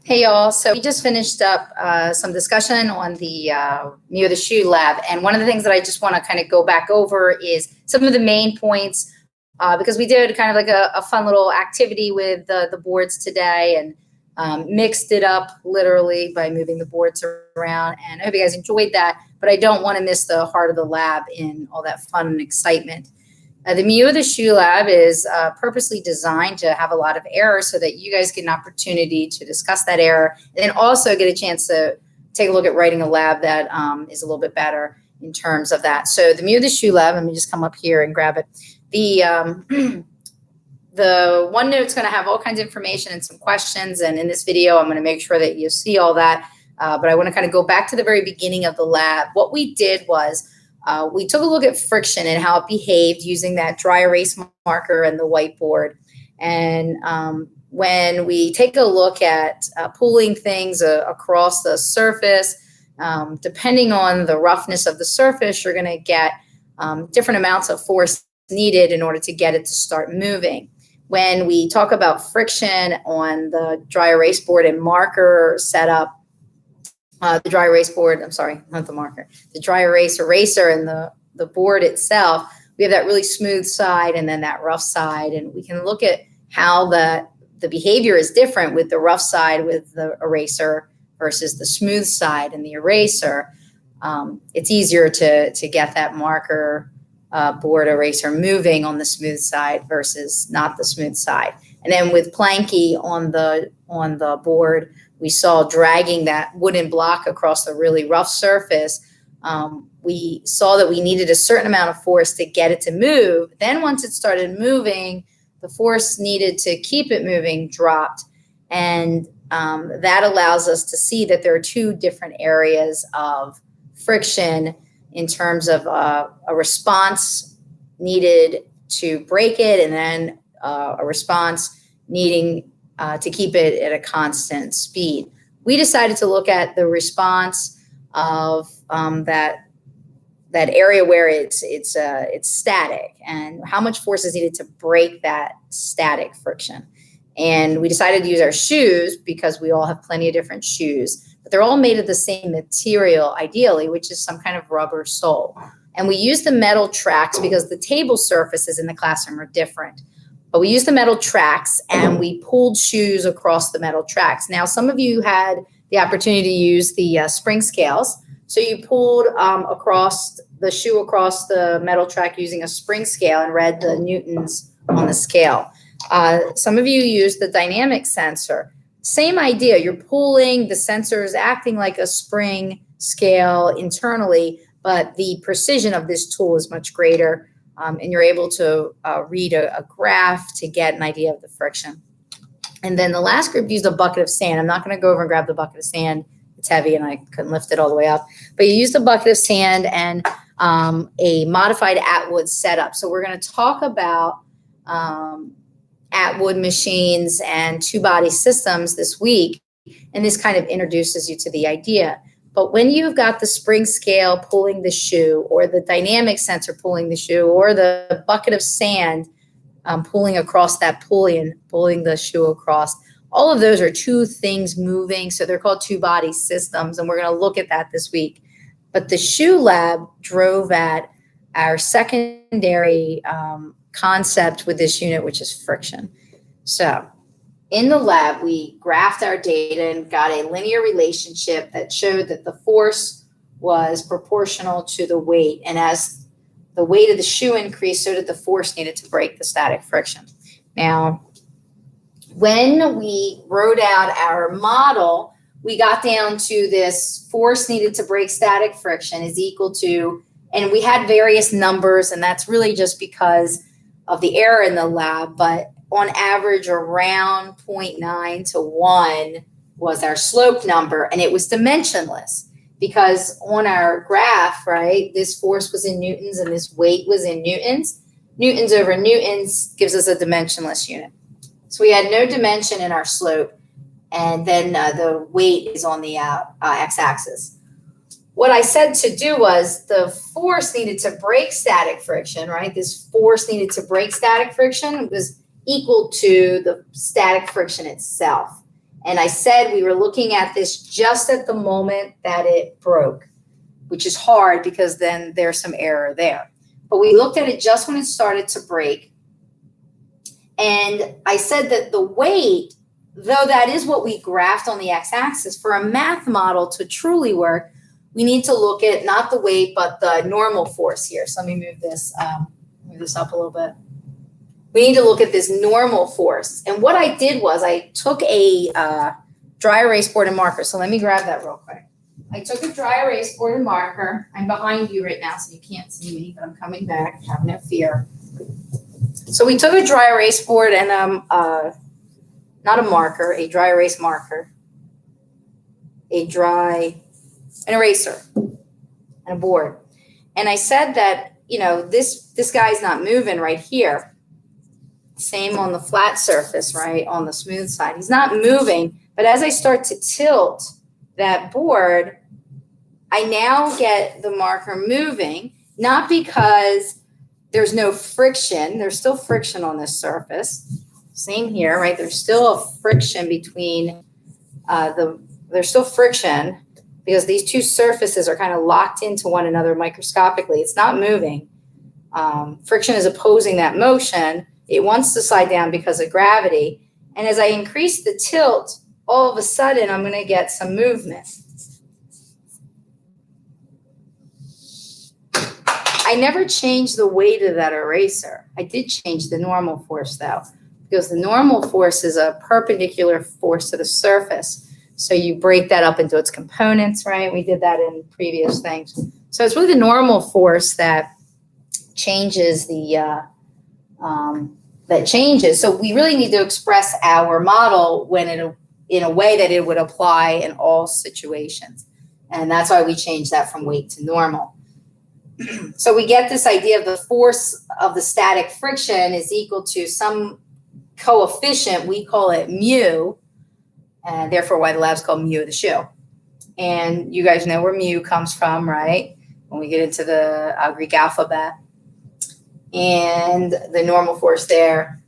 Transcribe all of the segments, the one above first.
Hey y'all, so we just finished up some discussion on the Mew the Shoe Lab, and one of the things that I just want to kind of go back over is some of the main points because we did kind of like a fun little activity with the boards today and mixed it up literally by moving the boards around, and I hope you guys enjoyed that, but I don't want to miss the heart of the lab in all that fun and excitement. The Mew the Shoe Lab is purposely designed to have a lot of error so that you guys get an opportunity to discuss that error and then also get a chance to take a look at writing a lab that is a little bit better in terms of that. So the Mew the Shoe Lab, let me just come up here and grab it. The OneNote's going to have all kinds of information and some questions, and in this video I'm going to make sure that you see all that, but I want to kind of go back to the very beginning of the lab. What we did was we took a look at friction and how it behaved using that dry erase marker and the whiteboard. And when we take a look at pulling things across the surface, depending on the roughness of the surface, you're going to get different amounts of force needed in order to get it to start moving. When we talk about friction on the dry erase board and marker setup, the dry erase board, I'm sorry, not the marker, the dry erase eraser and the board itself, we have that really smooth side and then that rough side. And we can look at how the behavior is different with the rough side with the eraser versus the smooth side and the eraser. It's easier to get that marker board eraser moving on the smooth side versus not the smooth side. And then with Planky on the board, we saw dragging that wooden block across a really rough surface. We saw that we needed a certain amount of force to get it to move. Then once it started moving, the force needed to keep it moving dropped. And that allows us to see that there are two different areas of friction in terms of a response needed to break it and then a response needing to keep it at a constant speed. We decided to look at the response of that area where it's static and how much force is needed to break that static friction. And we decided to use our shoes because we all have plenty of different shoes, but they're all made of the same material, ideally, which is some kind of rubber sole. And we use the metal tracks because the table surfaces in the classroom are different. But we used the metal tracks and we pulled shoes across the metal tracks. Now, some of you had the opportunity to use the spring scales. So you pulled across the shoe across the metal track using a spring scale and read the newtons on the scale. Some of you used the dynamic sensor. Same idea. You're pulling, the sensor is acting like a spring scale internally, but the precision of this tool is much greater. And you're able to read a graph to get an idea of the friction. And then the last group used a bucket of sand. I'm not going to go over and grab the bucket of sand. It's heavy and I couldn't lift it all the way up. But you used a bucket of sand and a modified Atwood setup. So we're going to talk about Atwood machines and two-body systems this week. And this kind of introduces you to the idea. But when you've got the spring scale pulling the shoe or the dynamic sensor pulling the shoe or the bucket of sand pulling across that pulley and pulling the shoe across, all of those are two things moving. So they're called two-body systems, and we're going to look at that this week. But the Shoe Lab drove at our secondary concept with this unit, which is friction. So in the lab, we graphed our data and got a linear relationship that showed that the force was proportional to the weight. And as the weight of the shoe increased, so did the force needed to break the static friction. Now, when we wrote out our model, we got down to this force needed to break static friction is equal to, and we had various numbers, and that's really just because of the error in the lab, but on average around 0.9 to 1 was our slope number, and it was dimensionless because on our graph, right, this force was in newtons and this weight was in newtons. Newtons over newtons gives us a dimensionless unit. So we had no dimension in our slope, and then the weight is on the x-axis. What I said to do was the force needed to break static friction, right? This force needed to break static friction was equal to the static friction itself. And I said we were looking at this just at the moment that it broke, which is hard because then there's some error there. But we looked at it just when it started to break. And I said that the weight, though that is what we graphed on the x-axis, for a math model to truly work, we need to look at not the weight, but the normal force here. So let me move this up a little bit. We need to look at this normal force. And what I did was I took a dry erase board and marker. So let me grab that real quick. I took a dry erase board and marker. I'm behind you right now, so you can't see me, but I'm coming back. Have no fear. So we took a dry erase board and not a marker, a dry erase marker, an eraser, and a board. And I said that, you know, this guy's not moving right here. Same on the flat surface, right? On the smooth side. He's not moving, but as I start to tilt that board, I now get the marker moving, not because there's no friction. There's still friction on this surface. Same here, right? There's still a friction between there's still friction because these two surfaces are kind of locked into one another microscopically. It's not moving. Friction is opposing that motion. It wants to slide down because of gravity. And as I increase the tilt, all of a sudden, I'm going to get some movement. I never changed the weight of that eraser. I did change the normal force, though, because the normal force is a perpendicular force to the surface. So you break that up into its components, right? We did that in previous things. So it's really the normal force that changes So we really need to express our model in a way that it would apply in all situations. And that's why we changed that from weight to normal. So we get this idea of the force of the static friction is equal to some coefficient, we call it mu, and therefore why the lab's called mu of the shoe. And you guys know where mu comes from, right? When we get into the Greek alphabet. And the normal force there.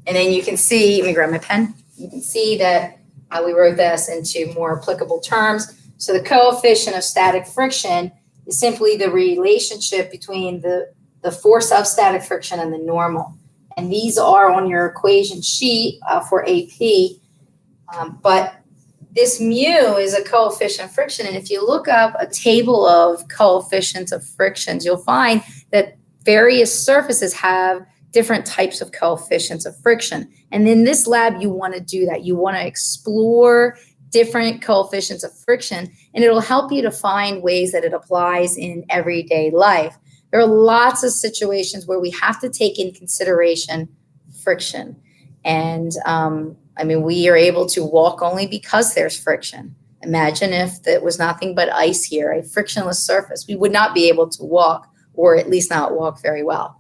And then you can see, let me grab my pen. You can see that we wrote this into more applicable terms. So the coefficient of static friction is simply the relationship between the force of static friction and the normal. And these are on your equation sheet for AP. But this mu is a coefficient of friction. And if you look up a table of coefficients of frictions, you'll find that various surfaces have different types of coefficients of friction. And in this lab, you want to do that. You want to explore different coefficients of friction, and it'll help you to find ways that it applies in everyday life. There are lots of situations where we have to take in consideration friction. And we are able to walk only because there's friction. Imagine if it was nothing but ice here, a frictionless surface. We would not be able to walk, or at least not walk very well.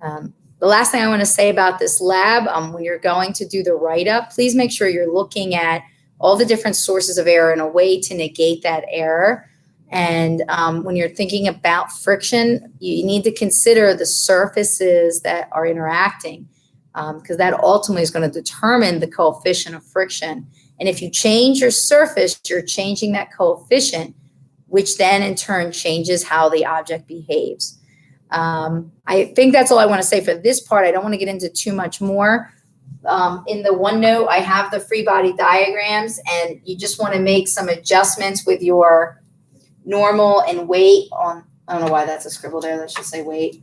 The last thing I want to say about this lab, when you're going to do the write-up, please make sure you're looking at all the different sources of error in a way to negate that error. And when you're thinking about friction, you need to consider the surfaces that are interacting, because that ultimately is going to determine the coefficient of friction. And if you change your surface, you're changing that coefficient, which then in turn changes how the object behaves. I think that's all I want to say for this part. I don't want to get into too much more. In the OneNote, I have the free body diagrams, and you just want to make some adjustments with your normal and weight on, I don't know why that's a scribble there. Let's just say weight.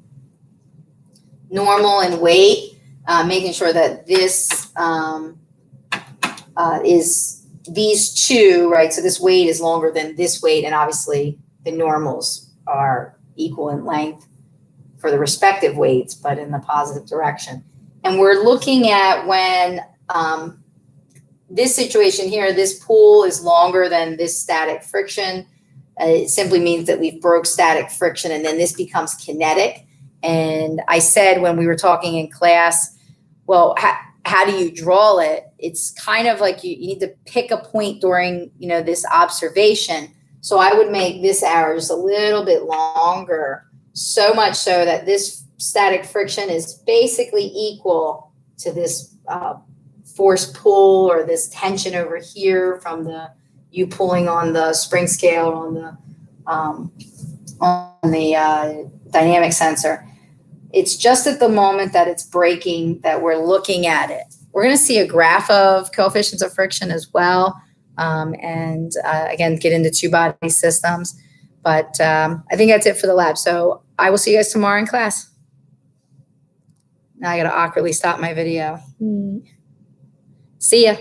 Normal and weight, making sure that this is these two, right? So this weight is longer than this weight, and obviously the normals are equal in length for the respective weights, but in the positive direction. And we're looking at when this situation here, this pool is longer than this static friction. It simply means that we've broke static friction, and then this becomes kinetic. And I said when we were talking in class, well, how do you draw it? It's kind of like you need to pick a point during, this observation. So I would make this arrow just a little bit longer, so much so that this static friction is basically equal to this force pull or this tension over here from you pulling on the spring scale on the dynamic sensor. It's just at the moment that it's breaking that we're looking at it. We're going to see a graph of coefficients of friction as well, and again, get into two-body systems. But I think that's it for the lab. So I will see you guys tomorrow in class. Now I got to awkwardly stop my video. See ya.